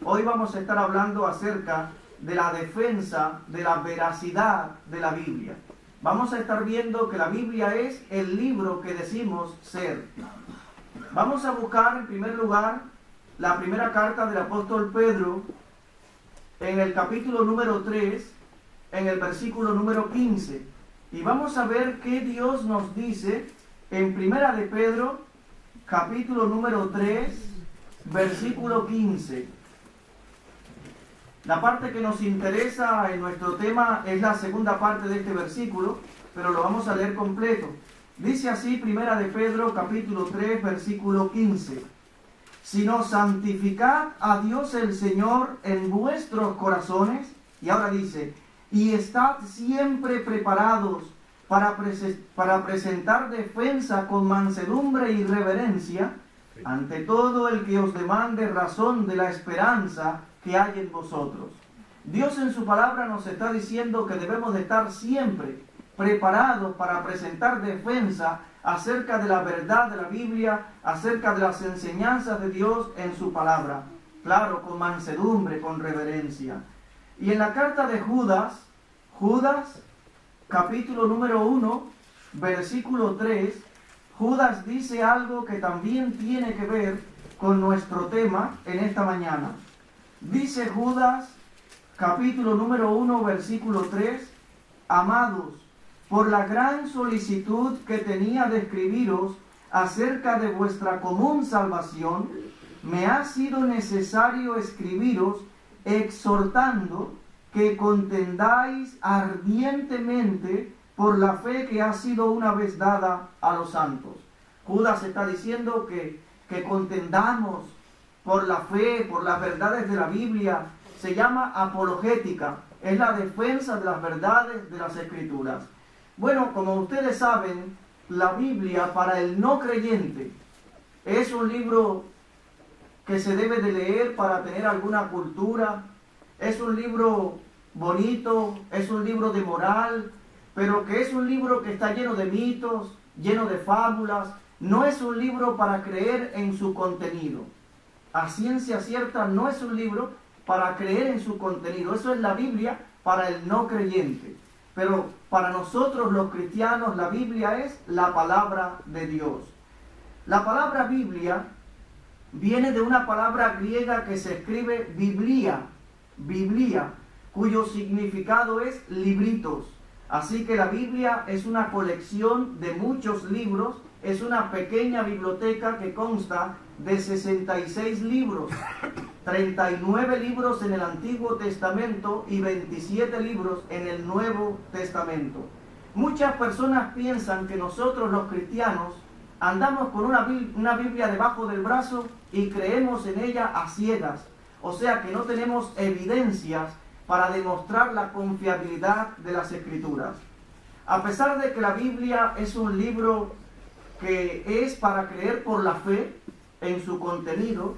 Hoy vamos a estar hablando acerca de la defensa de la veracidad de la Biblia. Vamos a estar viendo que la Biblia es el libro que decimos ser. Vamos a buscar en primer lugar la primera carta del apóstol Pedro en el capítulo número 3, en el versículo número 15. Y vamos a ver qué Dios nos dice en primera de Pedro, capítulo número 3, versículo 15. La parte que nos interesa en nuestro tema es la segunda parte de este versículo, pero lo vamos a leer completo. Dice así, primera de Pedro, capítulo 3, versículo 15. Sino santificad a Dios el Señor en vuestros corazones, y ahora dice, y estad siempre preparados para presentar defensa con mansedumbre y reverencia ante todo el que os demande razón de la esperanza que hay en vosotros. Dios en su palabra nos está diciendo que debemos de estar siempre preparados para presentar defensa acerca de la verdad de la Biblia, acerca de las enseñanzas de Dios en su palabra. Claro, con mansedumbre, con reverencia. Y en la carta de Judas, capítulo número 1, versículo 3, Judas dice algo que también tiene que ver con nuestro tema en esta mañana. Dice Judas, capítulo número 1, versículo 3, amados, por la gran solicitud que tenía de escribiros acerca de vuestra común salvación, me ha sido necesario escribiros exhortando que contendáis ardientemente por la fe que ha sido una vez dada a los santos. Judas está diciendo que contendamos por la fe, por las verdades de la Biblia. Se llama apologética, es la defensa de las verdades de las Escrituras. Bueno, como ustedes saben, la Biblia para el no creyente es un libro que se debe de leer para tener alguna cultura, es un libro bonito, es un libro de moral, pero que es un libro que está lleno de mitos, lleno de fábulas, no es un libro para creer en su contenido. A ciencia cierta no es un libro para creer en su contenido, eso es la Biblia para el no creyente. Pero para nosotros los cristianos la Biblia es la palabra de Dios. La palabra Biblia viene de una palabra griega que se escribe biblia, cuyo significado es libritos. Así que la Biblia es una colección de muchos libros, es una pequeña biblioteca que consta de 66 libros, 39 libros en el Antiguo Testamento y 27 libros en el Nuevo Testamento. Muchas personas piensan que nosotros los cristianos andamos con una Biblia debajo del brazo y creemos en ella a ciegas, o sea que no tenemos evidencias para demostrar la confiabilidad de las Escrituras. A pesar de que la Biblia es un libro que es para creer por la fe en su contenido,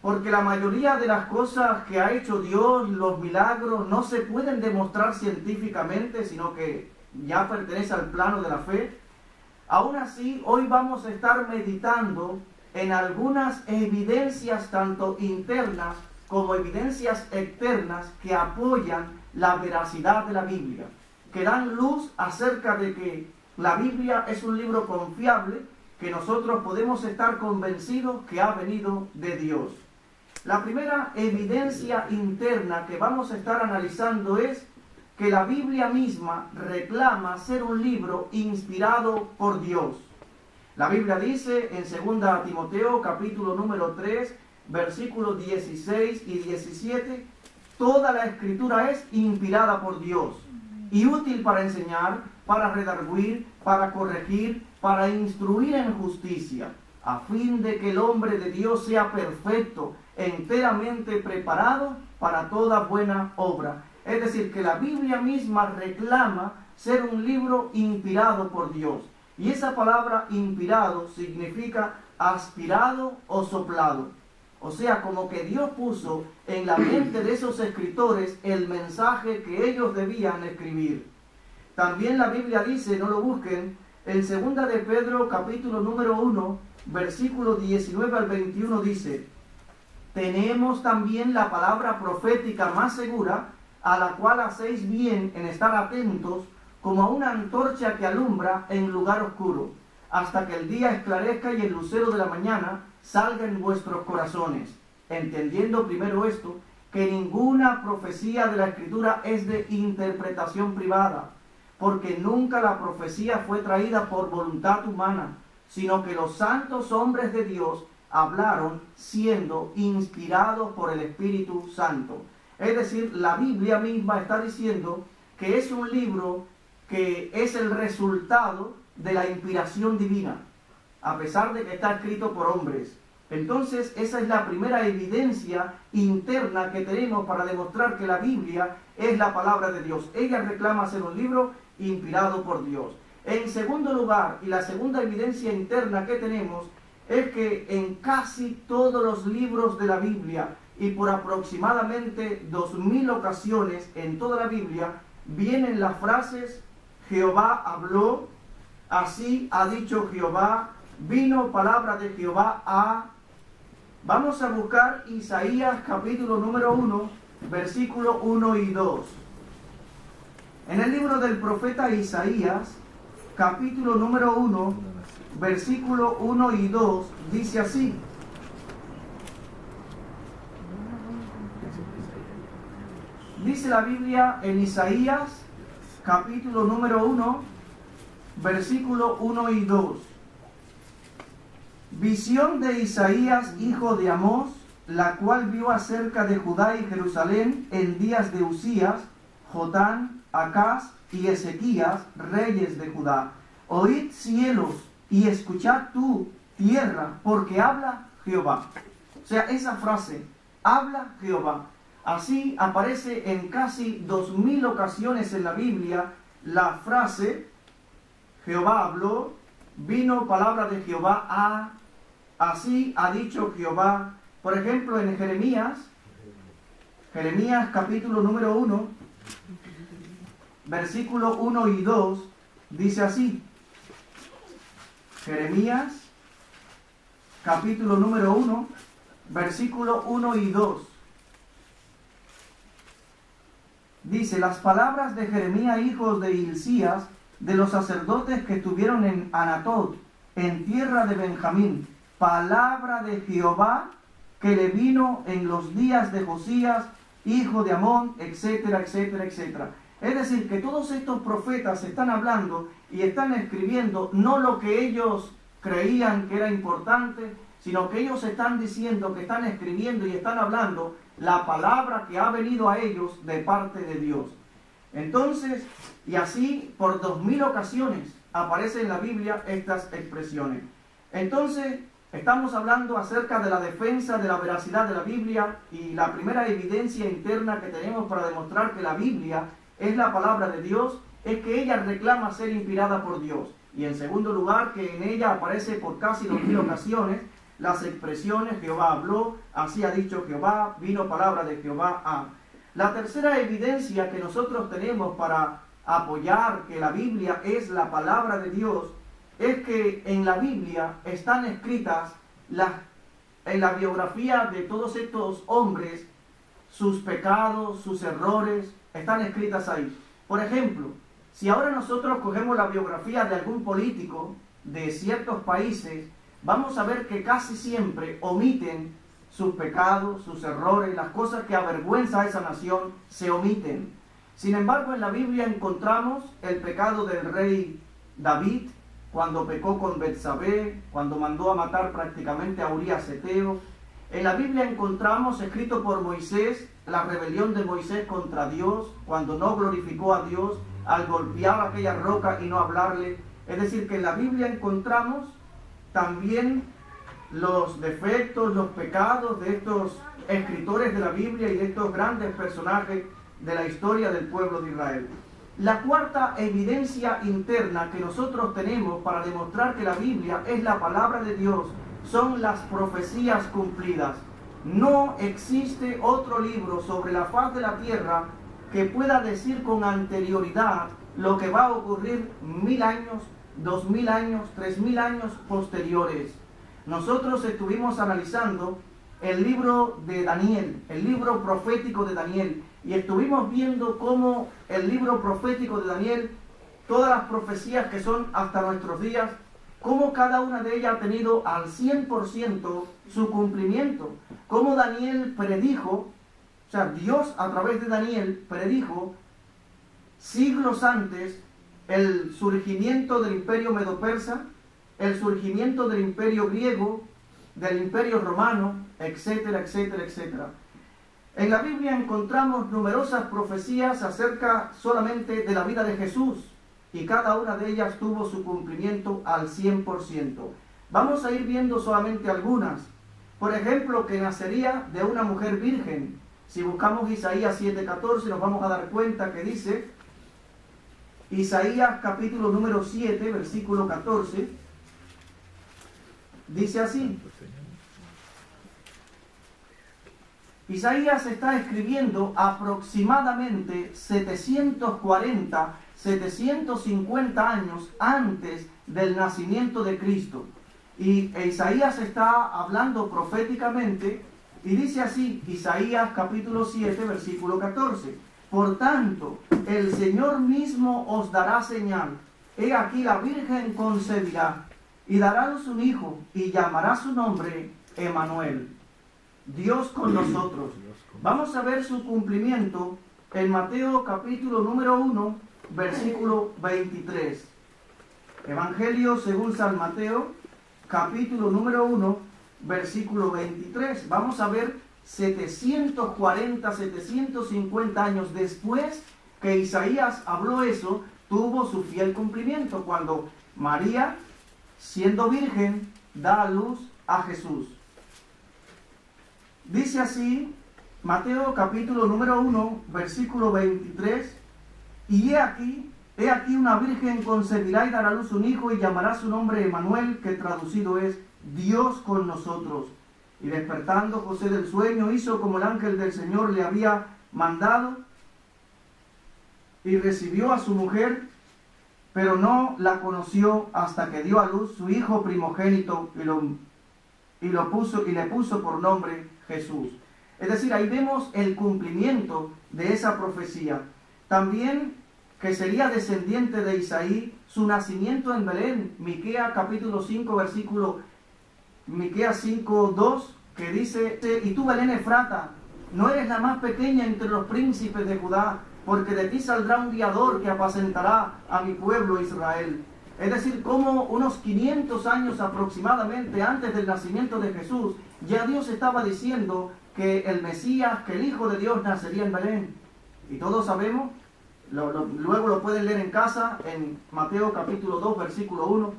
porque la mayoría de las cosas que ha hecho Dios, los milagros, no se pueden demostrar científicamente, sino que ya pertenece al plano de la fe. Aún así, hoy vamos a estar meditando en algunas evidencias tanto internas como evidencias externas que apoyan la veracidad de la Biblia, que dan luz acerca de que la Biblia es un libro confiable, que nosotros podemos estar convencidos que ha venido de Dios. La primera evidencia interna que vamos a estar analizando es que la Biblia misma reclama ser un libro inspirado por Dios. La Biblia dice en 2 Timoteo capítulo número 3, versículos 16 y 17, toda la Escritura es inspirada por Dios y útil para enseñar, para redarguir, para corregir, para instruir en justicia, a fin de que el hombre de Dios sea perfecto, enteramente preparado para toda buena obra. Es decir, que la Biblia misma reclama ser un libro inspirado por Dios. Y esa palabra inspirado significa aspirado o soplado. O sea, como que Dios puso en la mente de esos escritores el mensaje que ellos debían escribir. También la Biblia dice, no lo busquen, en 2 de Pedro capítulo número 1, versículo 19 al 21 dice, tenemos también la palabra profética más segura, a la cual hacéis bien en estar atentos, como a una antorcha que alumbra en lugar oscuro, hasta que el día esclarezca y el lucero de la mañana salga en vuestros corazones, entendiendo primero esto, que ninguna profecía de la Escritura es de interpretación privada, porque nunca la profecía fue traída por voluntad humana, sino que los santos hombres de Dios hablaron siendo inspirados por el Espíritu Santo. Es decir, la Biblia misma está diciendo que es un libro que es el resultado de la inspiración divina, a pesar de que está escrito por hombres. Entonces, esa es la primera evidencia interna que tenemos para demostrar que la Biblia es la palabra de Dios. Ella reclama ser un libro inspirado por Dios. En segundo lugar, y la segunda evidencia interna que tenemos, es que en casi todos los libros de la Biblia, y por aproximadamente 2000 ocasiones en toda la Biblia, vienen las frases: Jehová habló, así ha dicho Jehová, vino palabra de Jehová a... Vamos a buscar Isaías capítulo número 1, versículo 1 y 2. En el libro del profeta Isaías, capítulo número 1, versículo 1 y 2, dice así: dice la Biblia en Isaías, capítulo número 1, versículo 1 y 2. Visión de Isaías, hijo de Amós, la cual vio acerca de Judá y Jerusalén en días de Usías, Jotán, Acaz y Ezequías, reyes de Judá. Oíd cielos y escuchad tú, tierra, porque habla Jehová. O sea, esa frase, habla Jehová. Así aparece en casi 2000 ocasiones en la Biblia la frase: Jehová habló, vino palabra de Jehová a, así ha dicho Jehová. Por ejemplo, en Jeremías capítulo número 1, versículo 1 y 2, dice así. Jeremías capítulo número 1, versículo 1 y 2. Dice: las palabras de Jeremías, hijo de Hilcías, de los sacerdotes que estuvieron en Anatot, en tierra de Benjamín, palabra de Jehová que le vino en los días de Josías, hijo de Amón, etcétera, etcétera, etcétera. Es decir, que todos estos profetas están hablando y están escribiendo no lo que ellos creían que era importante, sino que ellos están diciendo que están escribiendo y están hablando la palabra que ha venido a ellos de parte de Dios. Entonces, y así por 2000 ocasiones aparecen en la Biblia estas expresiones. Entonces, estamos hablando acerca de la defensa de la veracidad de la Biblia, y la primera evidencia interna que tenemos para demostrar que la Biblia es la palabra de Dios es que ella reclama ser inspirada por Dios. Y en segundo lugar, que en ella aparece por casi 2000 ocasiones las expresiones: Jehová habló, así ha dicho Jehová, vino palabra de Jehová a. La tercera evidencia que nosotros tenemos para apoyar que la Biblia es la palabra de Dios es que en la Biblia están escritas en la biografía de todos estos hombres, sus pecados, sus errores, están escritas ahí. Por ejemplo, si ahora nosotros cogemos la biografía de algún político de ciertos países, vamos a ver que casi siempre omiten sus pecados, sus errores, las cosas que avergüenzan a esa nación, se omiten. Sin embargo, en la Biblia encontramos el pecado del rey David, cuando pecó con Betsabé, cuando mandó a matar prácticamente a Urías Eteo. En la Biblia encontramos escrito por Moisés la rebelión de Moisés contra Dios, cuando no glorificó a Dios al golpear aquella roca y no hablarle. Es decir, que en la Biblia encontramos también los defectos, los pecados de estos escritores de la Biblia y de estos grandes personajes de la historia del pueblo de Israel. La cuarta evidencia interna que nosotros tenemos para demostrar que la Biblia es la palabra de Dios son las profecías cumplidas. No existe otro libro sobre la faz de la tierra que pueda decir con anterioridad lo que va a ocurrir 1000 años, 2000 años, 3000 años posteriores. Nosotros estuvimos analizando el libro de Daniel, el libro profético de Daniel, y estuvimos viendo cómo el libro profético de Daniel, todas las profecías que son hasta nuestros días, cómo cada una de ellas ha tenido al 100% su cumplimiento, cómo Daniel predijo, o sea, Dios a través de Daniel predijo siglos antes el surgimiento del imperio medo-persa, el surgimiento del imperio griego, del imperio romano, etcétera, etcétera, etcétera. En la Biblia encontramos numerosas profecías acerca solamente de la vida de Jesús, y cada una de ellas tuvo su cumplimiento al 100%. Vamos a ir viendo solamente algunas. Por ejemplo, que nacería de una mujer virgen. Si buscamos Isaías 7:14, nos vamos a dar cuenta que dice, Isaías capítulo número 7, versículo 14, dice así. Isaías está escribiendo aproximadamente 740, 750 años antes del nacimiento de Cristo. Y Isaías está hablando proféticamente y dice así, Isaías capítulo 7, versículo 14. Por tanto, el Señor mismo os dará señal. He aquí la Virgen concebirá y dará a luz un hijo y llamará su nombre Emmanuel. Dios con nosotros. Vamos a ver su cumplimiento en Mateo capítulo número 1, versículo 23. Evangelio según San Mateo, capítulo número 1, versículo 23. Vamos a ver 740, 750 años después que Isaías habló eso, tuvo su fiel cumplimiento cuando María, siendo virgen, da a luz a Jesús. Dice así, Mateo capítulo número 1, versículo 23, y he aquí una virgen concebirá y dará a luz un hijo y llamará su nombre Emmanuel, que traducido es Dios con nosotros. Y despertando José del sueño, hizo como el ángel del Señor le había mandado, y recibió a su mujer, pero no la conoció hasta que dio a luz su hijo primogénito y le puso por nombre Jesús. Es decir, ahí vemos el cumplimiento de esa profecía. También que sería descendiente de Isaí, su nacimiento en Belén, Miqueas capítulo 5, versículo Miqueas 5:2, que dice, y tú Belén Efrata, no eres la más pequeña entre los príncipes de Judá, porque de ti saldrá un guiador que apacentará a mi pueblo Israel. Es decir, como unos 500 años aproximadamente antes del nacimiento de Jesús, ya Dios estaba diciendo que el Mesías, que el Hijo de Dios nacería en Belén. Y todos sabemos, luego lo pueden leer en casa, en Mateo capítulo 2, versículo 1,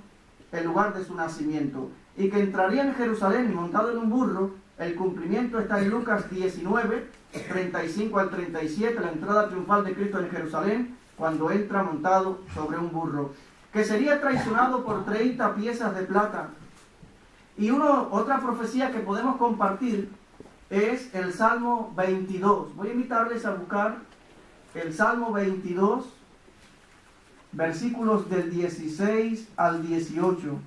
el lugar de su nacimiento. Y que entraría en Jerusalén montado en un burro. El cumplimiento está en Lucas 19, 35 al 37, la entrada triunfal de Cristo en Jerusalén, cuando entra montado sobre un burro. Que sería traicionado por 30 piezas de plata. Y otra profecía que podemos compartir es el Salmo 22. Voy a invitarles a buscar el Salmo 22, versículos del 16 al 18.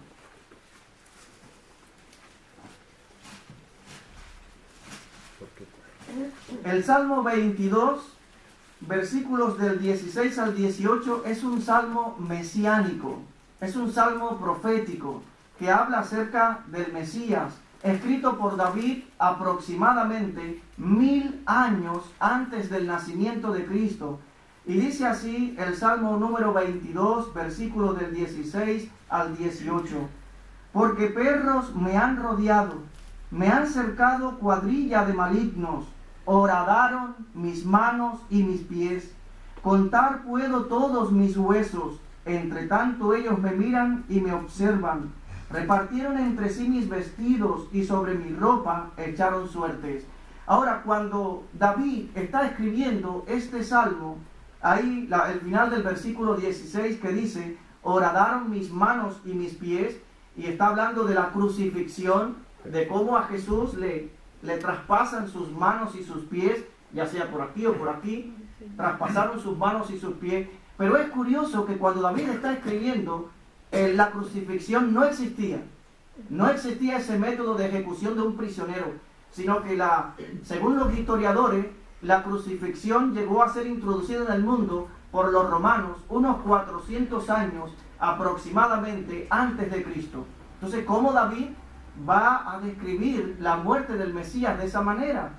El Salmo 22, versículos del 16 al 18, es un salmo mesiánico, es un salmo profético que habla acerca del Mesías, escrito por David aproximadamente 1000 años antes del nacimiento de Cristo. Y dice así el Salmo número 22, versículos del 16 al 18. Porque perros me han rodeado, me han cercado cuadrilla de malignos, horadaron mis manos y mis pies. Contar puedo todos mis huesos, entre tanto ellos me miran y me observan. Repartieron entre sí mis vestidos y sobre mi ropa echaron suertes. Ahora, cuando David está escribiendo este salmo, ahí el final del versículo 16 que dice, horadaron mis manos y mis pies, y está hablando de la crucifixión, de cómo a Jesús le traspasan sus manos y sus pies, ya sea por aquí o por aquí, traspasaron sus manos y sus pies. Pero es curioso que cuando David está escribiendo, la crucifixión no existía. No existía ese método de ejecución de un prisionero, sino que según los historiadores, la crucifixión llegó a ser introducida en el mundo por los romanos unos 400 años aproximadamente antes de Cristo. Entonces, ¿cómo David va a describir la muerte del Mesías de esa manera?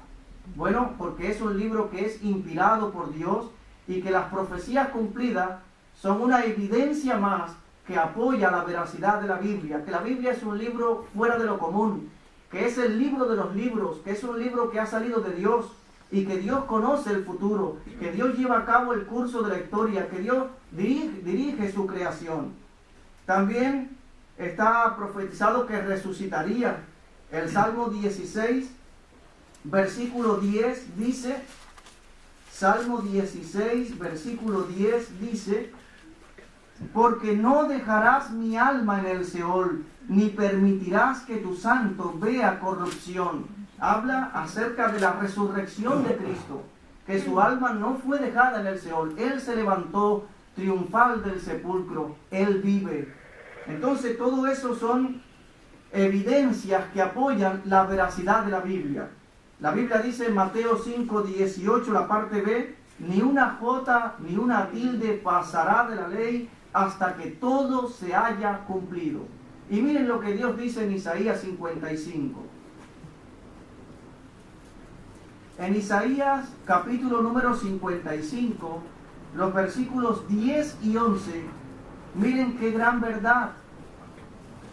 Bueno, porque es un libro que es inspirado por Dios y que las profecías cumplidas son una evidencia más que apoya la veracidad de la Biblia, que la Biblia es un libro fuera de lo común, que es el libro de los libros, que es un libro que ha salido de Dios y que Dios conoce el futuro, que Dios lleva a cabo el curso de la historia, que Dios dirige su creación. También está profetizado que resucitaría. El Salmo 16, versículo 10 dice, Salmo 16, versículo 10 dice, porque no dejarás mi alma en el Seol, ni permitirás que tu santo vea corrupción. Habla acerca de la resurrección de Cristo, que su alma no fue dejada en el Seol. Él se levantó triunfal del sepulcro, Él vive. Entonces todo eso son evidencias que apoyan la veracidad de la Biblia. La Biblia dice en Mateo 5, 18, la parte B, ni una jota ni una tilde pasará de la ley hasta que todo se haya cumplido. Y miren lo que Dios dice en Isaías 55. En Isaías capítulo número 55, los versículos 10 y 11, miren qué gran verdad.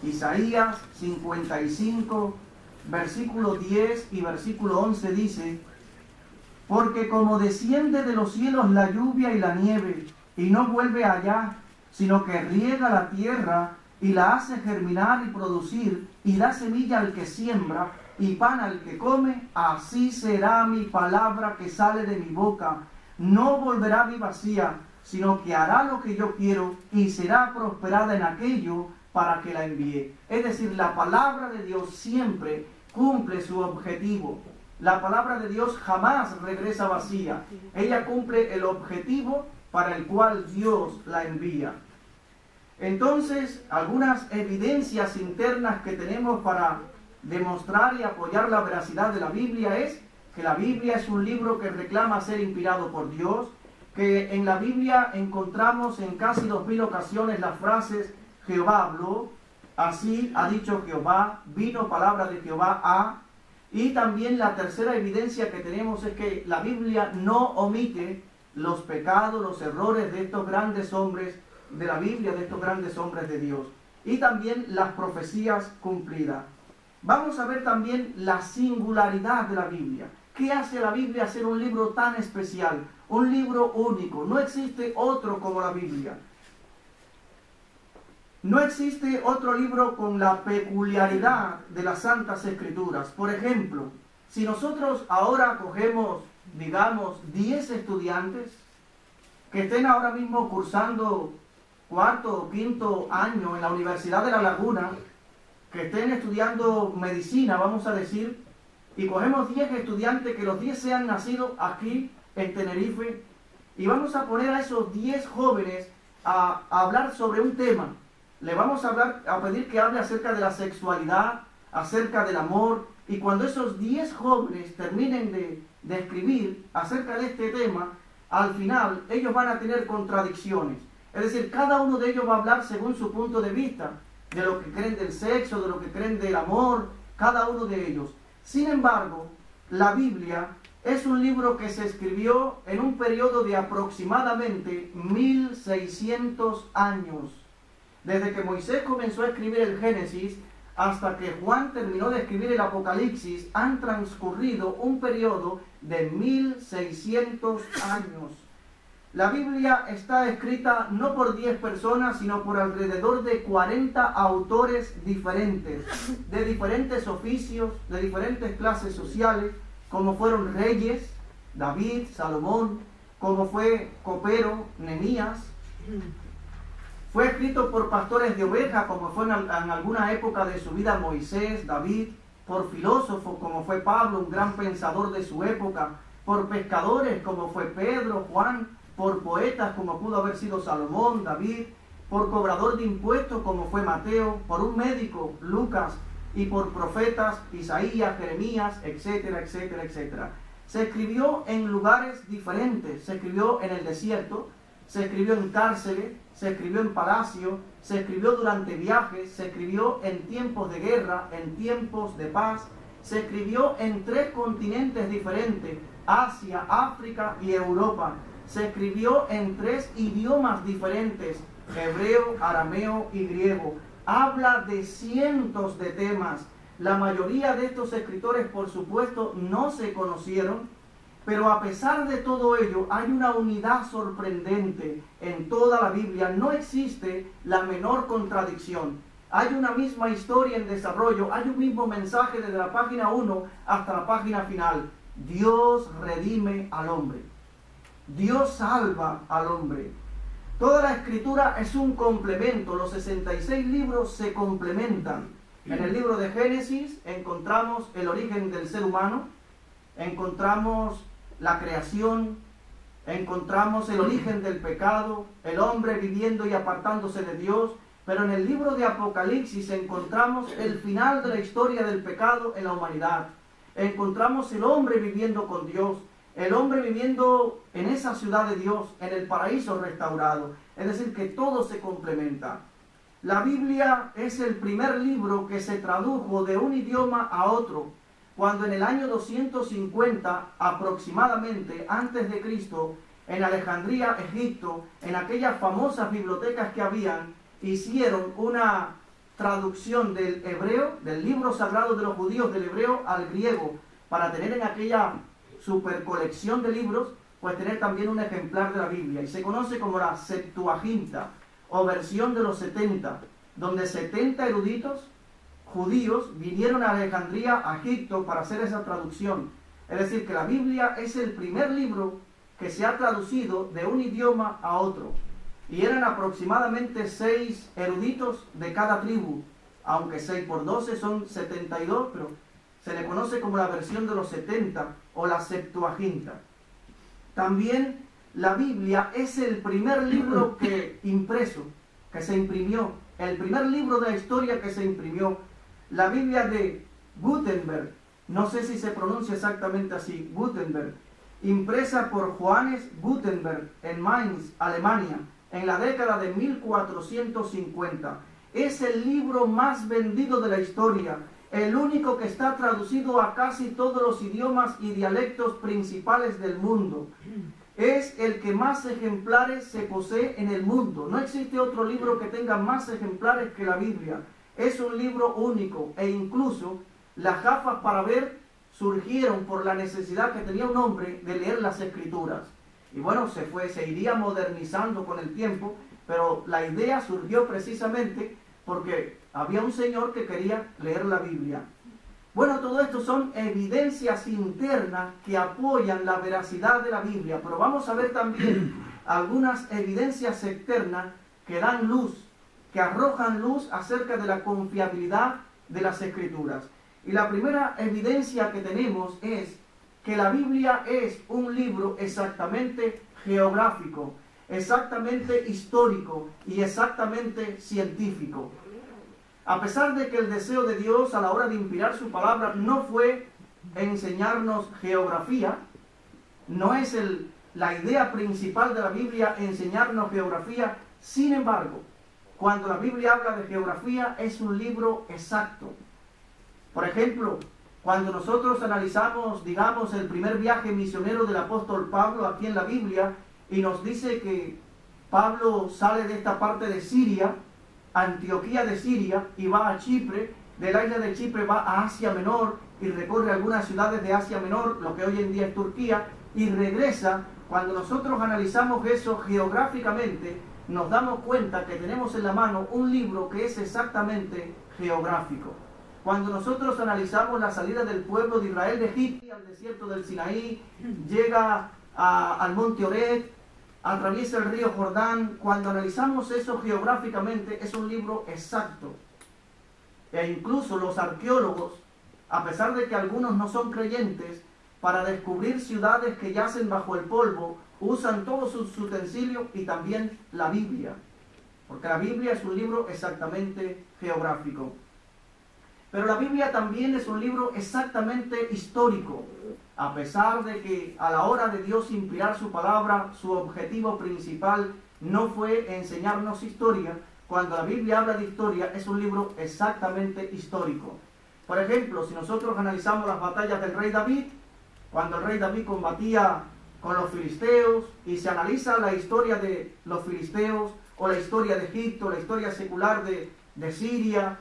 Isaías 55, versículo 10 y versículo 11 dice, porque como desciende de los cielos la lluvia y la nieve, y no vuelve allá, sino que riega la tierra y la hace germinar y producir, y da semilla al que siembra, y pan al que come, así será mi palabra que sale de mi boca. No volverá a mí vacía, sino que hará lo que yo quiero, y será prosperada en aquello para que la envíe. Es decir, la palabra de Dios siempre cumple su objetivo. La palabra de Dios jamás regresa vacía. Ella cumple el objetivo para el cual Dios la envía. Entonces, algunas evidencias internas que tenemos para demostrar y apoyar la veracidad de la Biblia es que la Biblia es un libro que reclama ser inspirado por Dios, que en la Biblia encontramos en casi 2000 ocasiones las frases Jehová habló, así ha dicho Jehová, vino palabra de Jehová a. Y también la tercera evidencia que tenemos es que la Biblia no omite los pecados, los errores de estos grandes hombres de la Biblia, de estos grandes hombres de Dios. Y también las profecías cumplidas. Vamos a ver también la singularidad de la Biblia. ¿Qué hace a la Biblia ser un libro tan especial? Un libro único. No existe otro como la Biblia. No existe otro libro con la peculiaridad de las Santas Escrituras. Por ejemplo, si nosotros ahora cogemos, digamos, 10 estudiantes que estén ahora mismo cursando cuarto o quinto año en la Universidad de La Laguna, que estén estudiando medicina, vamos a decir, y cogemos 10 estudiantes que los 10 sean nacidos aquí en Tenerife, y vamos a poner a esos 10 jóvenes a hablar sobre un tema. Le vamos a pedir que hable acerca de la sexualidad, acerca del amor, y cuando esos 10 jóvenes terminen de escribir acerca de este tema, al final ellos van a tener contradicciones. Es decir, cada uno de ellos va a hablar según su punto de vista, de lo que creen del sexo, de lo que creen del amor, cada uno de ellos. Sin embargo, la Biblia es un libro que se escribió en un periodo de aproximadamente 1600 años. Desde que Moisés comenzó a escribir el Génesis hasta que Juan terminó de escribir el Apocalipsis, han transcurrido un periodo de 1600 años. La Biblia está escrita no por 10 personas, sino por alrededor de 40 autores diferentes, de diferentes oficios, de diferentes clases sociales, como fueron reyes, David, Salomón, como fue copero, Nehemías. Fue escrito por pastores de ovejas, como fue en alguna época de su vida Moisés, David, por filósofos, como fue Pablo, un gran pensador de su época, por pescadores, como fue Pedro, Juan, por poetas, como pudo haber sido Salomón, David, por cobrador de impuestos, como fue Mateo, por un médico, Lucas, y por profetas, Isaías, Jeremías, etcétera, etcétera, etcétera. Se escribió en lugares diferentes, se escribió en el desierto, se escribió en cárceles, se escribió en palacios, se escribió durante viajes, se escribió en tiempos de guerra, en tiempos de paz, se escribió en 3 continentes diferentes, Asia, África y Europa. Se escribió en 3 idiomas diferentes, hebreo, arameo y griego. Habla de cientos de temas. La mayoría de estos escritores, por supuesto, no se conocieron, pero a pesar de todo ello, hay una unidad sorprendente en toda la Biblia. No existe la menor contradicción. Hay una misma historia en desarrollo, hay un mismo mensaje desde la página 1 hasta la página final. Dios redime al hombre. Dios salva al hombre. Toda la escritura es un complemento. Los 66 libros se complementan. En el libro de Génesis encontramos el origen del ser humano, encontramos la creación, encontramos el origen del pecado, el hombre viviendo y apartándose de Dios, pero en el libro de Apocalipsis encontramos el final de la historia del pecado en la humanidad. Encontramos el hombre viviendo con Dios, el hombre viviendo en esa ciudad de Dios, en el paraíso restaurado. Es decir, que todo se complementa. La Biblia es el primer libro que se tradujo de un idioma a otro, cuando en el año 250 aproximadamente antes de Cristo, en Alejandría, Egipto, en aquellas famosas bibliotecas que habían, hicieron una traducción del hebreo, del libro sagrado de los judíos, del hebreo al griego, para tener en aquella super colección de libros, pues tener también un ejemplar de la Biblia. Y se conoce como la Septuaginta, o versión de los 70, donde 70 eruditos judíos vinieron a Alejandría, a Egipto, para hacer esa traducción. Es decir, que la Biblia es el primer libro que se ha traducido de un idioma a otro. Y eran aproximadamente 6 eruditos de cada tribu, aunque 6 por 12 son 72, pero se le conoce como la versión de los 70 o la Septuaginta. También la Biblia es el primer libro que se imprimió, el primer libro de la historia que se imprimió. La Biblia de Gutenberg, no sé si se pronuncia exactamente así, Gutenberg, impresa por Johannes Gutenberg en Mainz, Alemania, en la década de 1450. Es el libro más vendido de la historia, el único que está traducido a casi todos los idiomas y dialectos principales del mundo. Es el que más ejemplares se posee en el mundo. No existe otro libro que tenga más ejemplares que la Biblia. Es un libro único, e incluso las gafas para ver surgieron por la necesidad que tenía un hombre de leer las Escrituras. Y bueno, se iría modernizando con el tiempo, pero la idea surgió precisamente porque había un señor que quería leer la Biblia. Bueno, todo esto son evidencias internas que apoyan la veracidad de la Biblia, pero vamos a ver también algunas evidencias externas que dan luz, que arrojan luz acerca de la confiabilidad de las Escrituras. Y la primera evidencia que tenemos es que la Biblia es un libro exactamente geográfico, exactamente histórico y exactamente científico. A pesar de que el deseo de Dios a la hora de inspirar su palabra no fue enseñarnos geografía, no es la idea principal de la Biblia enseñarnos geografía. Sin embargo, cuando la Biblia habla de geografía es un libro exacto. Por ejemplo, cuando nosotros analizamos, digamos, el primer viaje misionero del apóstol Pablo aquí en la Biblia, y nos dice que Pablo sale de esta parte de Siria, Antioquía de Siria, y va a Chipre, de la isla de Chipre va a Asia Menor, y recorre algunas ciudades de Asia Menor, lo que hoy en día es Turquía, y regresa. Cuando nosotros analizamos eso geográficamente, nos damos cuenta que tenemos en la mano un libro que es exactamente geográfico. Cuando nosotros analizamos la salida del pueblo de Israel de Egipto al desierto del Sinaí, llega al monte Horeb, atraviesa el río Jordán, cuando analizamos eso geográficamente es un libro exacto. E incluso los arqueólogos, a pesar de que algunos no son creyentes, para descubrir ciudades que yacen bajo el polvo, usan todos sus utensilios y también la Biblia, porque la Biblia es un libro exactamente geográfico. Pero la Biblia también es un libro exactamente histórico, a pesar de que a la hora de Dios inspirar su palabra, su objetivo principal no fue enseñarnos historia. Cuando la Biblia habla de historia, es un libro exactamente histórico. Por ejemplo, si nosotros analizamos las batallas del rey David, cuando el rey David combatía con los filisteos, y se analiza la historia de los filisteos, o la historia de Egipto, la historia secular de Siria,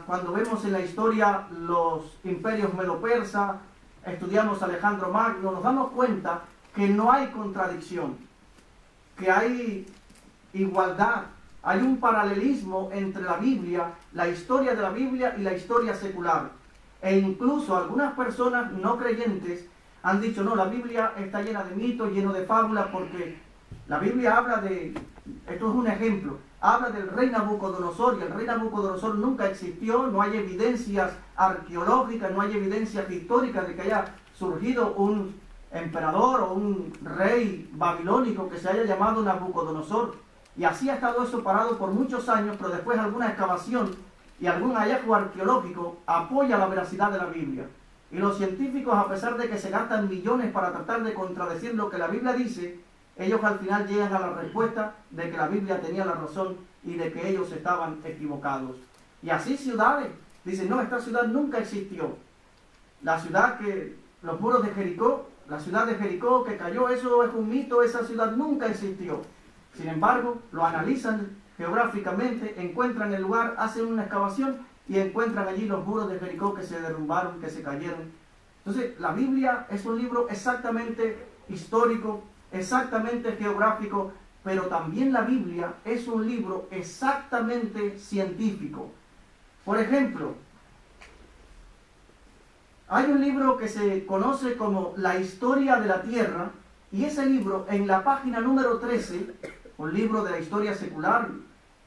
cuando vemos en la historia los imperios medo-persa, estudiamos a Alejandro Magno, nos damos cuenta que no hay contradicción, que hay igualdad, hay un paralelismo entre la Biblia, la historia de la Biblia y la historia secular. E incluso algunas personas no creyentes han dicho, no, la Biblia está llena de mitos, lleno de fábulas, porque la Biblia habla de, esto es un ejemplo, habla del rey Nabucodonosor, y el rey Nabucodonosor nunca existió, no hay evidencias arqueológicas, no hay evidencias históricas de que haya surgido un emperador o un rey babilónico que se haya llamado Nabucodonosor. Y así ha estado eso parado por muchos años, pero después alguna excavación y algún hallazgo arqueológico apoya la veracidad de la Biblia. Y los científicos, a pesar de que se gastan millones para tratar de contradecir lo que la Biblia dice, ellos al final llegan a la respuesta de que la Biblia tenía la razón y de que ellos estaban equivocados. Y así ciudades, dicen, no, esta ciudad nunca existió. La ciudad que, los muros de Jericó, la ciudad de Jericó que cayó, eso es un mito, esa ciudad nunca existió. Sin embargo, lo analizan geográficamente, encuentran el lugar, hacen una excavación y encuentran allí los muros de Jericó que se derrumbaron, que se cayeron. Entonces, la Biblia es un libro exactamente histórico, exactamente geográfico, pero también la Biblia es un libro exactamente científico. Por ejemplo, hay un libro que se conoce como La Historia de la Tierra, y ese libro, en la página número 13, un libro de la historia secular,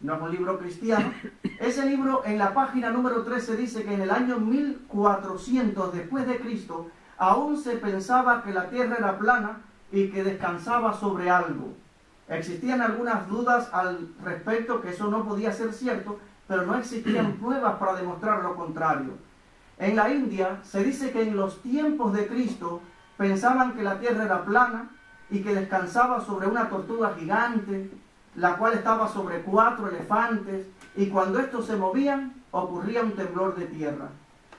no es un libro cristiano, ese libro en la página número 13 dice que en el año 1400 después de Cristo, aún se pensaba que la Tierra era plana y que descansaba sobre algo. Existían algunas dudas al respecto, que eso no podía ser cierto, pero no existían pruebas para demostrar lo contrario. En la India se dice que en los tiempos de Cristo pensaban que la Tierra era plana y que descansaba sobre una tortuga gigante, la cual estaba sobre 4 elefantes, y cuando estos se movían, ocurría un temblor de tierra.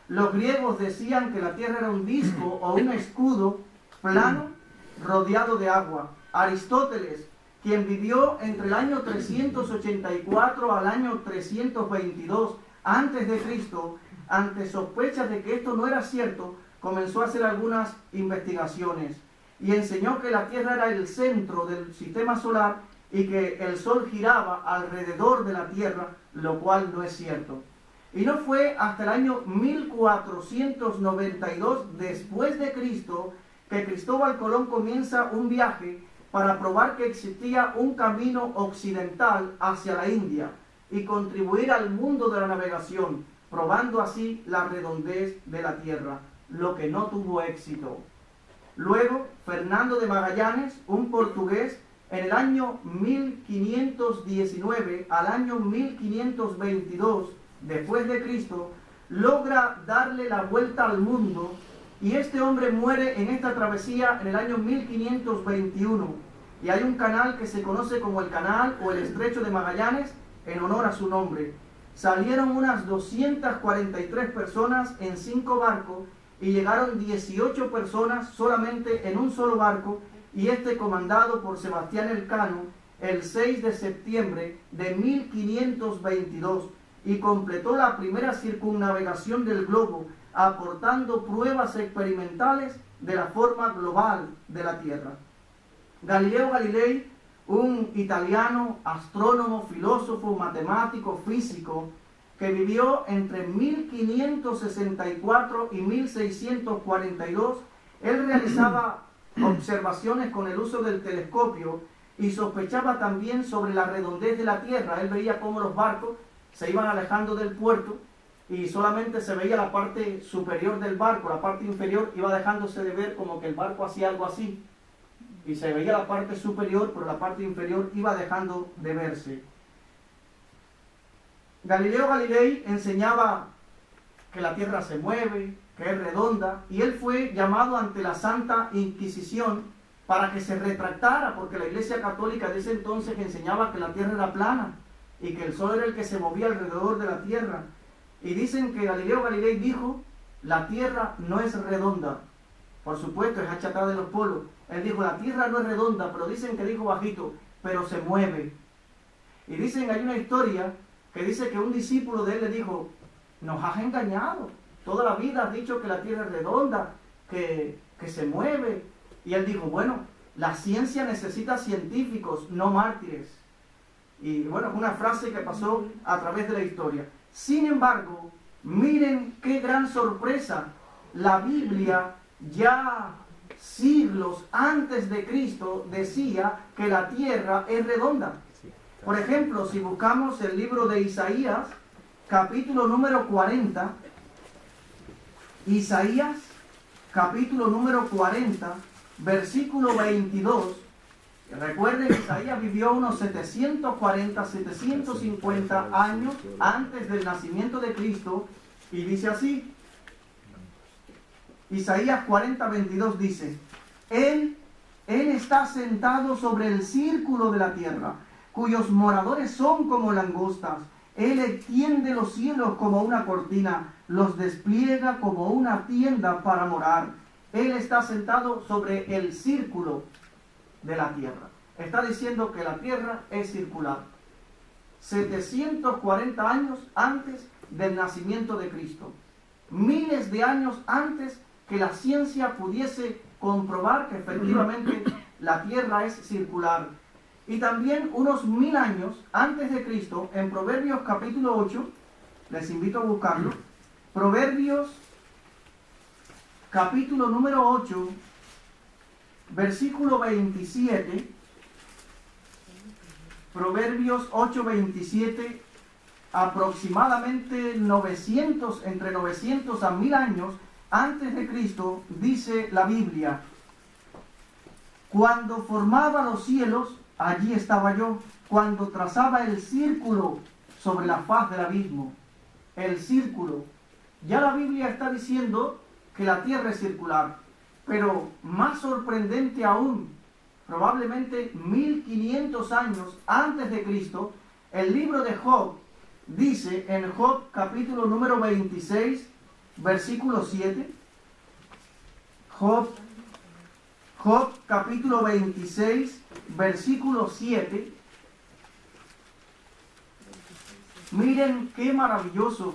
Los griegos decían que la Tierra era un disco o un escudo plano rodeado de agua. Aristóteles, quien vivió entre el año 384 al año 322 antes de Cristo, ante sospechas de que esto no era cierto, comenzó a hacer algunas investigaciones y enseñó que la Tierra era el centro del sistema solar y que el Sol giraba alrededor de la Tierra, lo cual no es cierto. Y no fue hasta el año 1492 después de Cristo que Cristóbal Colón comienza un viaje para probar que existía un camino occidental hacia la India y contribuir al mundo de la navegación, probando así la redondez de la Tierra, lo que no tuvo éxito. Luego, Fernando de Magallanes, un portugués, en el año 1519 al año 1522 después de Cristo, logra darle la vuelta al mundo, y este hombre muere en esta travesía en el año 1521. Y hay un canal que se conoce como el Canal o el Estrecho de Magallanes en honor a su nombre. Salieron unas 243 personas en 5 barcos y llegaron 18 personas solamente en un solo barco, y este comandado por Sebastián Elcano el 6 de septiembre de 1522, y completó la primera circunnavegación del globo, aportando pruebas experimentales de la forma global de la Tierra. Galileo Galilei, un italiano, astrónomo, filósofo, matemático, físico, que vivió entre 1564 y 1642, él realizaba observaciones con el uso del telescopio y sospechaba también sobre la redondez de la Tierra. Él veía cómo los barcos se iban alejando del puerto y solamente se veía la parte superior del barco, la parte inferior iba dejándose de ver, como que el barco hacía algo así, y se veía la parte superior, pero la parte inferior iba dejando de verse. Galileo Galilei enseñaba que la tierra se mueve, que es redonda, y él fue llamado ante la Santa Inquisición para que se retractara, porque la Iglesia Católica de ese entonces enseñaba que la tierra era plana y que el sol era el que se movía alrededor de la tierra. Y dicen que Galileo Galilei dijo, la tierra no es redonda, por supuesto es achatada de los polos. Él dijo, la tierra no es redonda, pero dicen que dijo bajito, pero se mueve. Y dicen, hay una historia que dice que un discípulo de él le dijo, nos has engañado, toda la vida has dicho que la tierra es redonda, que se mueve. Y él dijo, bueno, la ciencia necesita científicos, no mártires. Y bueno, es una frase que pasó a través de la historia. Sin embargo, miren qué gran sorpresa. La Biblia ya siglos antes de Cristo decía que la tierra es redonda. Por ejemplo, si buscamos el libro de Isaías, capítulo número 40, Isaías, capítulo número 40, versículo 22, recuerden que Isaías vivió unos 740, 750 años antes del nacimiento de Cristo, y dice así, Isaías 40, 22 dice, Él está sentado sobre el círculo de la tierra, cuyos moradores son como langostas. Él extiende los cielos como una cortina, los despliega como una tienda para morar. Él está sentado sobre el círculo de la tierra. Está diciendo que la tierra es circular. 740 años antes del nacimiento de Cristo. Miles de años antes que la ciencia pudiese comprobar que efectivamente la tierra es circular. Y también unos 1000 años antes de Cristo, en Proverbios capítulo 8, les invito a buscarlo, Proverbios capítulo número 8, versículo 27, Proverbios 8, 27, aproximadamente 900, entre 900 a 1000 años antes de Cristo, dice la Biblia, cuando formaba los cielos, allí estaba yo, cuando trazaba el círculo sobre la faz del abismo. El círculo. Ya la Biblia está diciendo que la tierra es circular, pero más sorprendente aún, probablemente 1500 años antes de Cristo, el libro de Job dice en Job capítulo número 26, versículo 7, Job capítulo 26, versículo 7. Miren qué maravilloso.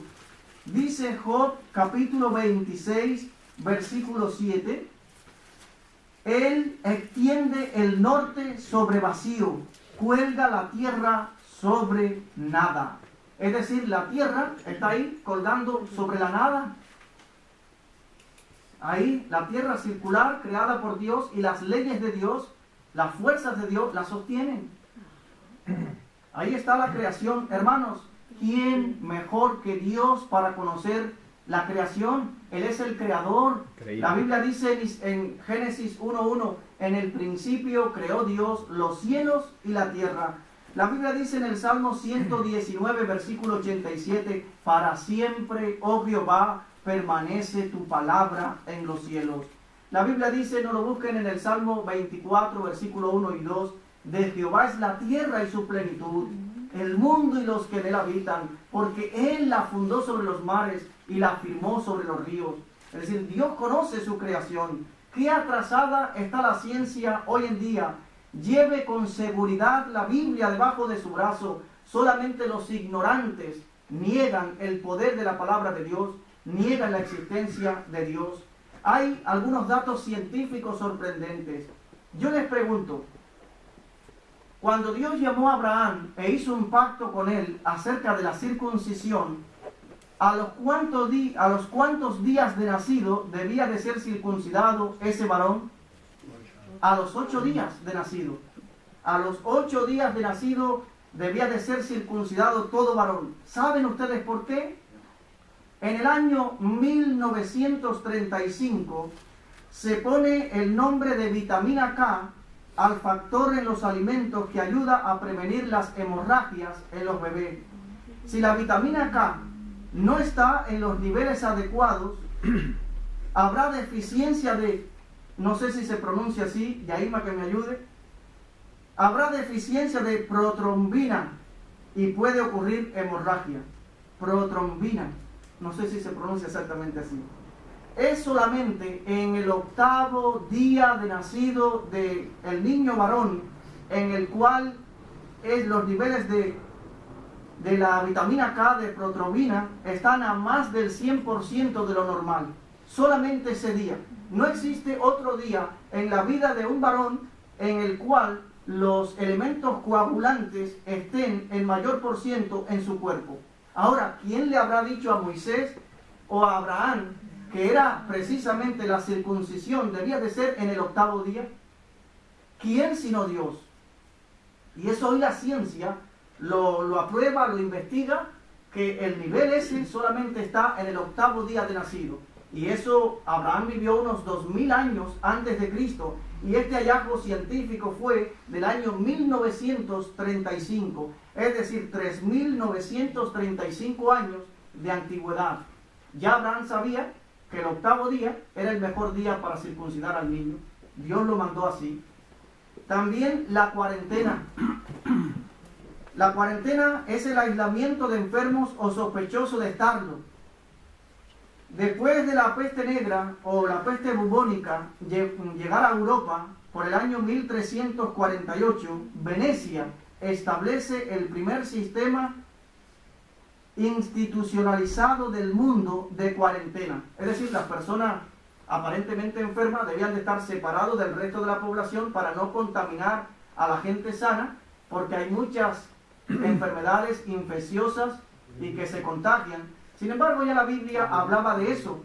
Dice Job capítulo 26, versículo 7. Él extiende el norte sobre vacío, cuelga la tierra sobre nada. Es decir, la tierra está ahí colgando sobre la nada. Ahí la tierra circular creada por Dios y las leyes de Dios, las fuerzas de Dios la sostienen. Ahí está la creación. Hermanos, ¿quién mejor que Dios para conocer la creación? Él es el creador. Increíble. La Biblia dice en Génesis 1:1, en el principio creó Dios los cielos y la tierra. La Biblia dice en el Salmo 119, versículo 87, para siempre, oh Jehová, permanece tu palabra en los cielos. La Biblia dice, no lo busquen en el Salmo 24, versículo 1 y 2, de Jehová es la tierra y su plenitud, el mundo y los que en él habitan, porque él la fundó sobre los mares y la firmó sobre los ríos. Es decir, Dios conoce su creación. Qué atrasada está la ciencia hoy en día. Lleve con seguridad la Biblia debajo de su brazo. Solamente los ignorantes niegan el poder de la palabra de Dios, niegan la existencia de Dios. Hay algunos datos científicos sorprendentes. Yo les pregunto, cuando Dios llamó a Abraham e hizo un pacto con él acerca de la circuncisión, ¿a los cuántos días de nacido debía de ser circuncidado ese varón? A los 8 días de nacido. A los 8 días de nacido debía de ser circuncidado todo varón. ¿Saben ustedes por qué? En el año 1935 se pone el nombre de vitamina K al factor en los alimentos que ayuda a prevenir las hemorragias en los bebés. Si la vitamina K no está en los niveles adecuados, habrá deficiencia de, no sé si se pronuncia así, Yaima que me ayude, habrá deficiencia de protrombina y puede ocurrir hemorragia. Protrombina, no sé si se pronuncia exactamente así. Es solamente en el 8º día de nacido del niño varón en el cual los niveles de la vitamina K, de protrombina, están a más del 100% de lo normal. Solamente ese día. No existe otro día en la vida de un varón en el cual los elementos coagulantes estén en mayor por ciento en su cuerpo. Ahora, ¿quién le habrá dicho a Moisés o a Abraham que era precisamente la circuncisión debía de ser en el 8º día? ¿Quién sino Dios? Y eso hoy la ciencia lo aprueba, lo investiga, que el nivel ese solamente está en el 8º día de nacido. Y eso Abraham vivió unos 2000 años antes de Cristo. Y este hallazgo científico fue del año 1935, es decir, 3935 años de antigüedad. Ya Abraham sabía que el 8º día era el mejor día para circuncidar al niño. Dios lo mandó así. También la cuarentena. La cuarentena es el aislamiento de enfermos o sospechosos de estarlo. Después de la peste negra o la peste bubónica llegar a Europa, por el año 1348, Venecia establece el primer sistema institucionalizado del mundo de cuarentena. Es decir, las personas aparentemente enfermas debían de estar separados del resto de la población para no contaminar a la gente sana, porque hay muchas enfermedades infecciosas y que se contagian. Sin embargo, ya la Biblia hablaba de eso.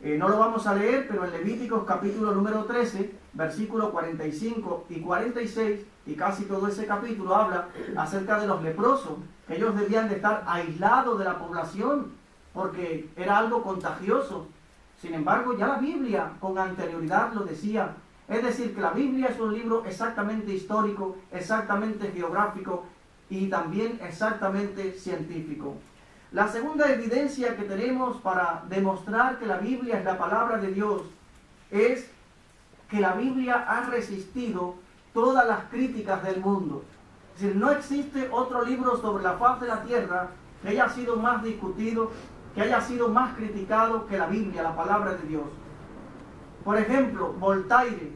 No lo vamos a leer, pero en Levíticos capítulo número 13, versículos 45 y 46, y casi todo ese capítulo habla acerca de los leprosos, que ellos debían de estar aislados de la población, porque era algo contagioso. Sin embargo, ya la Biblia con anterioridad lo decía. Es decir, que la Biblia es un libro exactamente histórico, exactamente geográfico y también exactamente científico. La segunda evidencia que tenemos para demostrar que la Biblia es la palabra de Dios es que la Biblia ha resistido todas las críticas del mundo. Es decir, no existe otro libro sobre la faz de la tierra que haya sido más discutido, que haya sido más criticado que la Biblia, la palabra de Dios. Por ejemplo, Voltaire,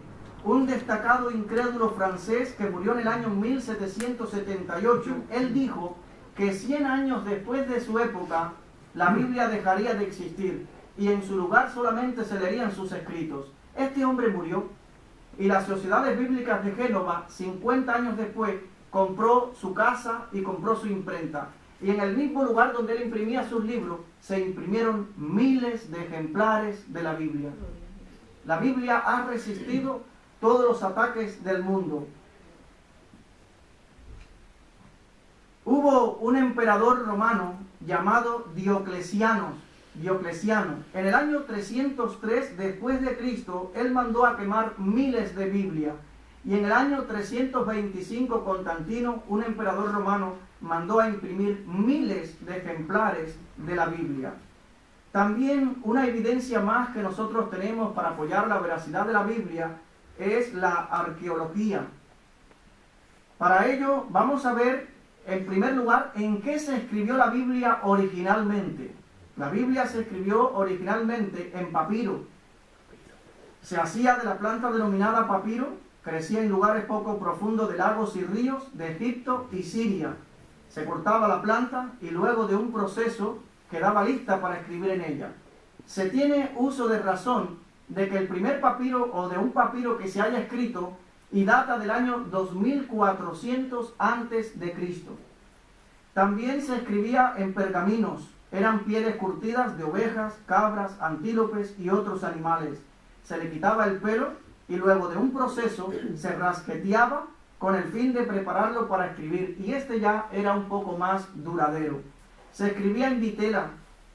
un destacado incrédulo francés que murió en el año 1778, él dijo que 100 años después de su época, la Biblia dejaría de existir y en su lugar solamente se leerían sus escritos. Este hombre murió y las Sociedades Bíblicas de Génova, 50 años después, compró su casa y compró su imprenta. Y en el mismo lugar donde él imprimía sus libros, se imprimieron miles de ejemplares de la Biblia. La Biblia ha resistido todos los ataques del mundo. Hubo un emperador romano llamado Diocleciano. En el año 303 después de Cristo, él mandó a quemar miles de Biblias. Y en el año 325 Constantino, un emperador romano, mandó a imprimir miles de ejemplares de la Biblia. También una evidencia más que nosotros tenemos para apoyar la veracidad de la Biblia es la arqueología. Para ello vamos a ver en primer lugar en qué se escribió la Biblia originalmente. La Biblia se escribió originalmente en papiro. Se hacía de la planta denominada papiro, crecía en lugares poco profundos de lagos y ríos de Egipto y Siria. Se cortaba la planta y luego de un proceso quedaba lista para escribir en ella. Se tiene uso de razón de que el primer papiro o de un papiro que se haya escrito y data del año 2400 antes de Cristo. También se escribía en pergaminos, eran pieles curtidas de ovejas, cabras, antílopes y otros animales. Se le quitaba el pelo y luego de un proceso se rasqueteaba con el fin de prepararlo para escribir, y este ya era un poco más duradero. Se escribía en vitela,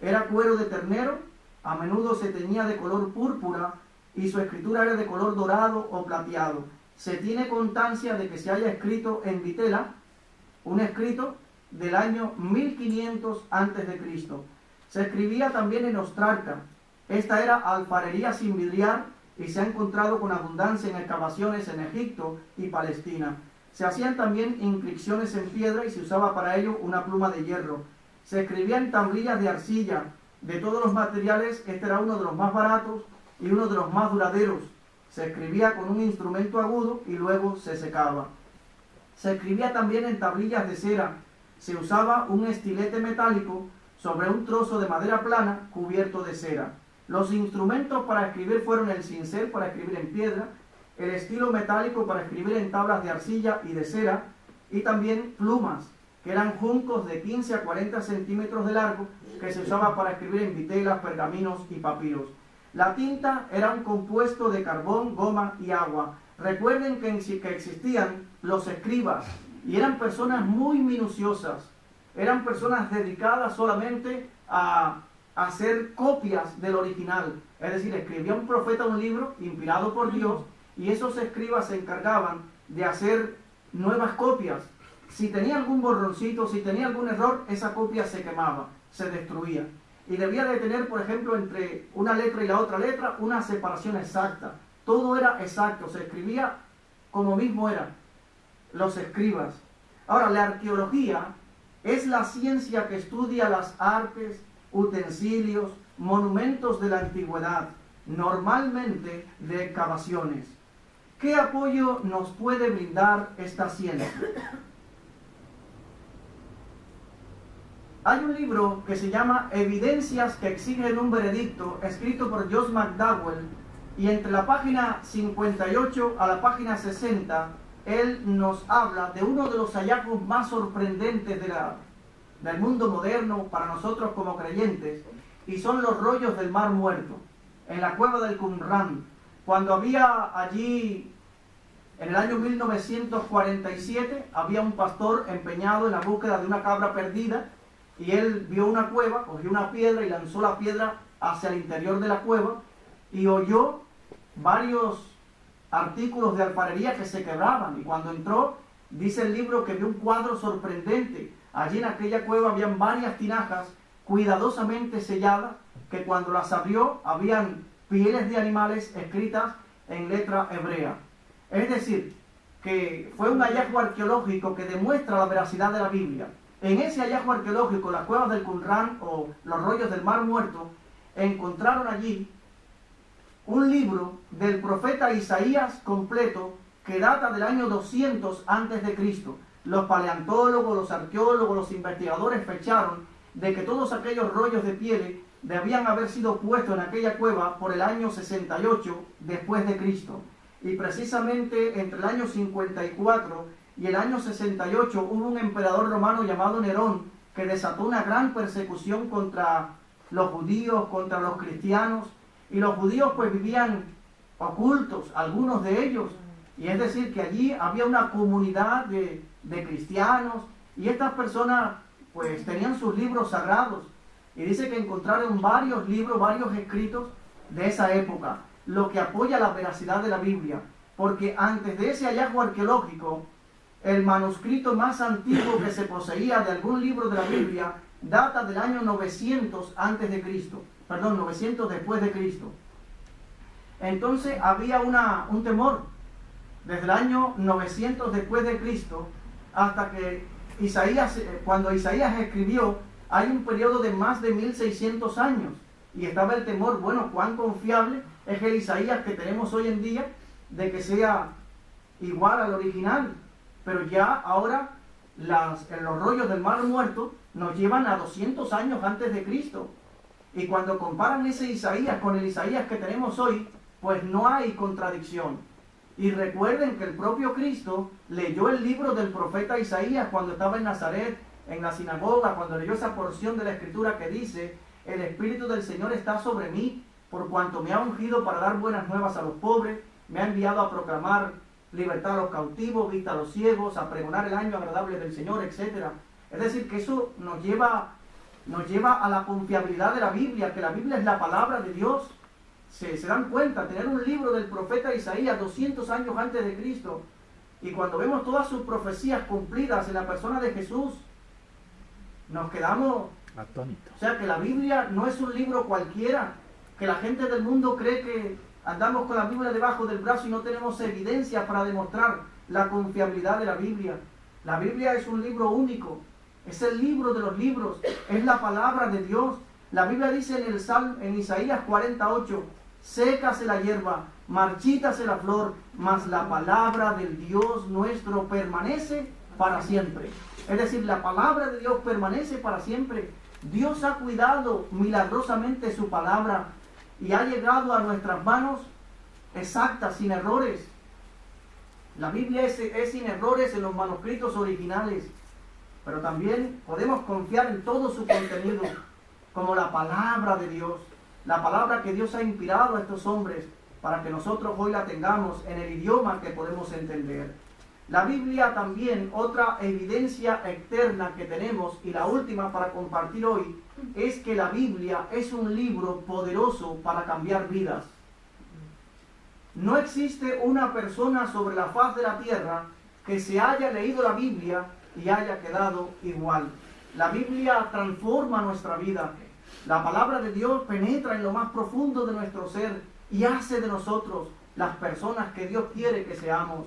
era cuero de ternero, a menudo se teñía de color púrpura y su escritura era de color dorado o plateado. Se tiene constancia de que se haya escrito en vitela, un escrito del año 1500 a.C. Se escribía también en ostrarca. Esta era alfarería sin vidriar y se ha encontrado con abundancia en excavaciones en Egipto y Palestina. Se hacían también inscripciones en piedra y se usaba para ello una pluma de hierro. Se escribía en tablillas de arcilla. De todos los materiales, este era uno de los más baratos y uno de los más duraderos. Se escribía con un instrumento agudo y luego se secaba. Se escribía también en tablillas de cera. Se usaba un estilete metálico sobre un trozo de madera plana cubierto de cera. Los instrumentos para escribir fueron el cincel para escribir en piedra, el estilo metálico para escribir en tablas de arcilla y de cera, y también plumas, que eran juncos de 15 a 40 centímetros de largo, que se usaba para escribir en vitelas, pergaminos y papiros. La tinta era un compuesto de carbón, goma y agua. Recuerden que existían los escribas, y eran personas muy minuciosas, eran personas dedicadas solamente a hacer copias del original. Es decir, escribía un profeta un libro inspirado por Dios, y esos escribas se encargaban de hacer nuevas copias. Si tenía algún borroncito, si tenía algún error, esa copia se quemaba, se destruía. Y debía de tener, por ejemplo, entre una letra y la otra letra, una separación exacta. Todo era exacto, se escribía como mismo eran los escribas. Ahora, la arqueología es la ciencia que estudia las artes, utensilios, monumentos de la antigüedad, normalmente de excavaciones. ¿Qué apoyo nos puede brindar esta ciencia? Hay un libro que se llama Evidencias que exigen un veredicto, escrito por Josh McDowell, y entre la página 58 a la página 60, él nos habla de uno de los hallazgos más sorprendentes del mundo moderno para nosotros como creyentes, y son los rollos del Mar Muerto, en la cueva del Qumran. Cuando había allí, en el año 1947, había un pastor empeñado en la búsqueda de una cabra perdida, y él vio una cueva, cogió una piedra y lanzó la piedra hacia el interior de la cueva, y oyó varios artículos de alfarería que se quebraban, y cuando entró, dice el libro que vio un cuadro sorprendente. Allí en aquella cueva habían varias tinajas cuidadosamente selladas, que cuando las abrió habían pieles de animales escritas en letra hebrea. Es decir, que fue un hallazgo arqueológico que demuestra la veracidad de la Biblia. En ese hallazgo arqueológico, las cuevas del Qumran o los rollos del Mar Muerto, encontraron allí un libro del profeta Isaías completo que data del año 200 a.C. Los paleontólogos, los arqueólogos, los investigadores fecharon de que todos aquellos rollos de piel debían haber sido puestos en aquella cueva por el año 68 después de Cristo. Y precisamente entre el año 54 y el año 68 hubo un emperador romano llamado Nerón que desató una gran persecución contra los judíos, contra los cristianos, y los judíos pues vivían ocultos, algunos de ellos, y es decir que allí había una comunidad de cristianos, y estas personas pues tenían sus libros sagrados, y dice que encontraron varios libros, varios escritos de esa época, lo que apoya la veracidad de la Biblia, porque antes de ese hallazgo arqueológico, el manuscrito más antiguo que se poseía de algún libro de la Biblia data del año 900 900 después de Cristo. Entonces había un temor desde el año 900 después de Cristo hasta que Isaías, cuando Isaías escribió, hay un periodo de más de 1600 años, y estaba el temor, bueno, cuán confiable es el Isaías que tenemos hoy en día de que sea igual al original. Pero ya ahora los rollos del Mar Muerto nos llevan a 200 años antes de Cristo. Y cuando comparan ese Isaías con el Isaías que tenemos hoy, pues no hay contradicción. Y recuerden que el propio Cristo leyó el libro del profeta Isaías cuando estaba en Nazaret, en la sinagoga, cuando leyó esa porción de la Escritura que dice: el Espíritu del Señor está sobre mí, por cuanto me ha ungido para dar buenas nuevas a los pobres, me ha enviado a proclamar libertad a los cautivos, vista a los ciegos, a pregonar el año agradable del Señor, etc. Es decir, que eso nos lleva a la confiabilidad de la Biblia, que la Biblia es la palabra de Dios. Se dan cuenta, tener un libro del profeta Isaías 200 años antes de Cristo, y cuando vemos todas sus profecías cumplidas en la persona de Jesús, nos quedamos Atónito. O sea que la Biblia no es un libro cualquiera, que la gente del mundo cree que andamos con la Biblia debajo del brazo y no tenemos evidencia para demostrar la confiabilidad de la Biblia. La Biblia es un libro único, es el libro de los libros, es la palabra de Dios. La Biblia dice en Isaías 48, sécase la hierba, marchítase la flor, mas la palabra del Dios nuestro permanece para siempre. Es decir, la palabra de Dios permanece para siempre. Dios ha cuidado milagrosamente su palabra y ha llegado a nuestras manos exacta, sin errores. La Biblia es sin errores en los manuscritos originales, pero también podemos confiar en todo su contenido, como la palabra de Dios, la palabra que Dios ha inspirado a estos hombres para que nosotros hoy la tengamos en el idioma que podemos entender. La Biblia también, otra evidencia externa que tenemos, y la última para compartir hoy, es que la Biblia es un libro poderoso para cambiar vidas. No existe una persona sobre la faz de la tierra que se haya leído la Biblia y haya quedado igual. La Biblia transforma nuestra vida. La palabra de Dios penetra en lo más profundo de nuestro ser y hace de nosotros las personas que Dios quiere que seamos.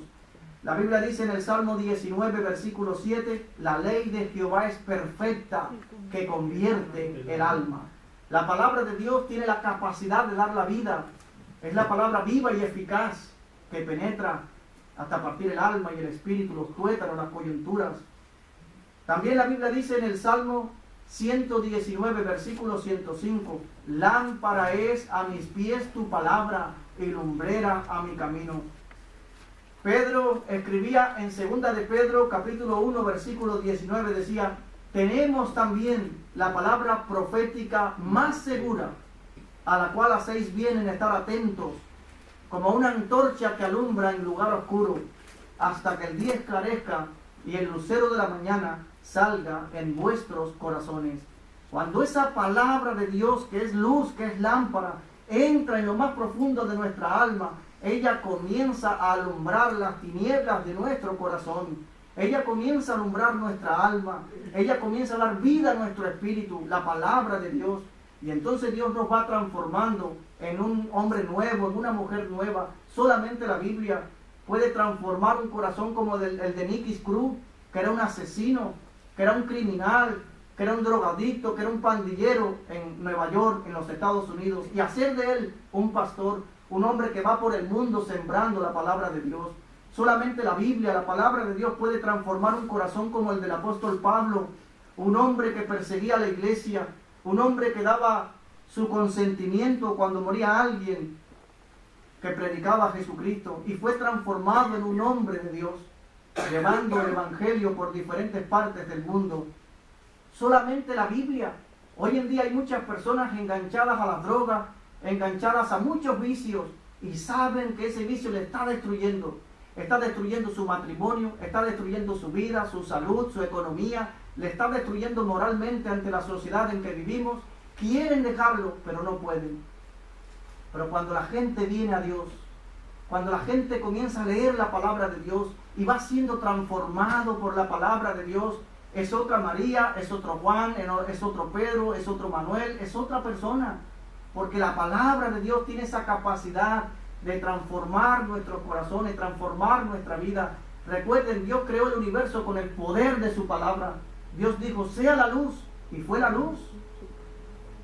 La Biblia dice en el Salmo 19, versículo 7, la ley de Jehová es perfecta, que convierte el alma. La palabra de Dios tiene la capacidad de dar la vida. Es la palabra viva y eficaz que penetra hasta partir el alma y el espíritu, los tuétanos, las coyunturas. También la Biblia dice en el Salmo 119, versículo 105, lámpara es a mis pies tu palabra y lumbrera a mi camino. Pedro escribía en 2 de Pedro, capítulo 1, versículo 19, decía, tenemos también la palabra profética más segura, a la cual hacéis bien en estar atentos, como una antorcha que alumbra en lugar oscuro, hasta que el día esclarezca y el lucero de la mañana salga en vuestros corazones. Cuando esa palabra de Dios, que es luz, que es lámpara, entra en lo más profundo de nuestra alma, ella comienza a alumbrar las tinieblas de nuestro corazón. Ella comienza a alumbrar nuestra alma. Ella comienza a dar vida a nuestro espíritu, la palabra de Dios. Y entonces Dios nos va transformando en un hombre nuevo, en una mujer nueva. Solamente la Biblia puede transformar un corazón como el de Nicky Scrooge, que era un asesino, que era un criminal, que era un drogadicto, que era un pandillero en Nueva York, en los Estados Unidos, y hacer de él un pastor, un hombre que va por el mundo sembrando la palabra de Dios. Solamente la Biblia, la palabra de Dios, puede transformar un corazón como el del apóstol Pablo, un hombre que perseguía a la iglesia, un hombre que daba su consentimiento cuando moría alguien que predicaba a Jesucristo, y fue transformado en un hombre de Dios, llevando el evangelio por diferentes partes del mundo. Solamente la Biblia. Hoy en día hay muchas personas enganchadas a las drogas, enganchadas a muchos vicios, y saben que ese vicio le está destruyendo su matrimonio, está destruyendo su vida, su salud, su economía, le está destruyendo moralmente ante la sociedad en que vivimos. Quieren dejarlo, pero no pueden. Pero cuando la gente viene a Dios, cuando la gente comienza a leer la palabra de Dios y va siendo transformado por la palabra de Dios, es otra María, es otro Juan, es otro Pedro, es otro Manuel, es otra persona. Porque la palabra de Dios tiene esa capacidad de transformar nuestros corazones, transformar nuestra vida. Recuerden, Dios creó el universo con el poder de su palabra. Dios dijo, sea la luz, y fue la luz.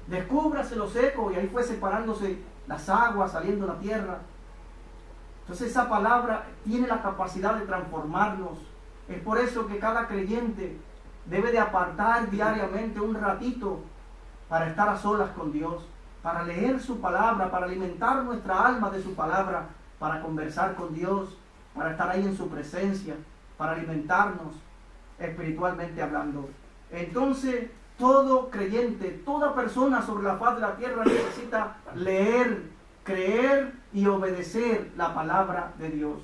Descúbrase lo seco, y ahí fue separándose las aguas, saliendo la tierra. Entonces esa palabra tiene la capacidad de transformarnos. Es por eso que cada creyente debe de apartar diariamente un ratito para estar a solas con Dios, para leer su palabra, para alimentar nuestra alma de su palabra, para conversar con Dios, para estar ahí en su presencia, para alimentarnos espiritualmente hablando. Entonces, todo creyente, toda persona sobre la faz de la tierra necesita leer, creer y obedecer la palabra de Dios.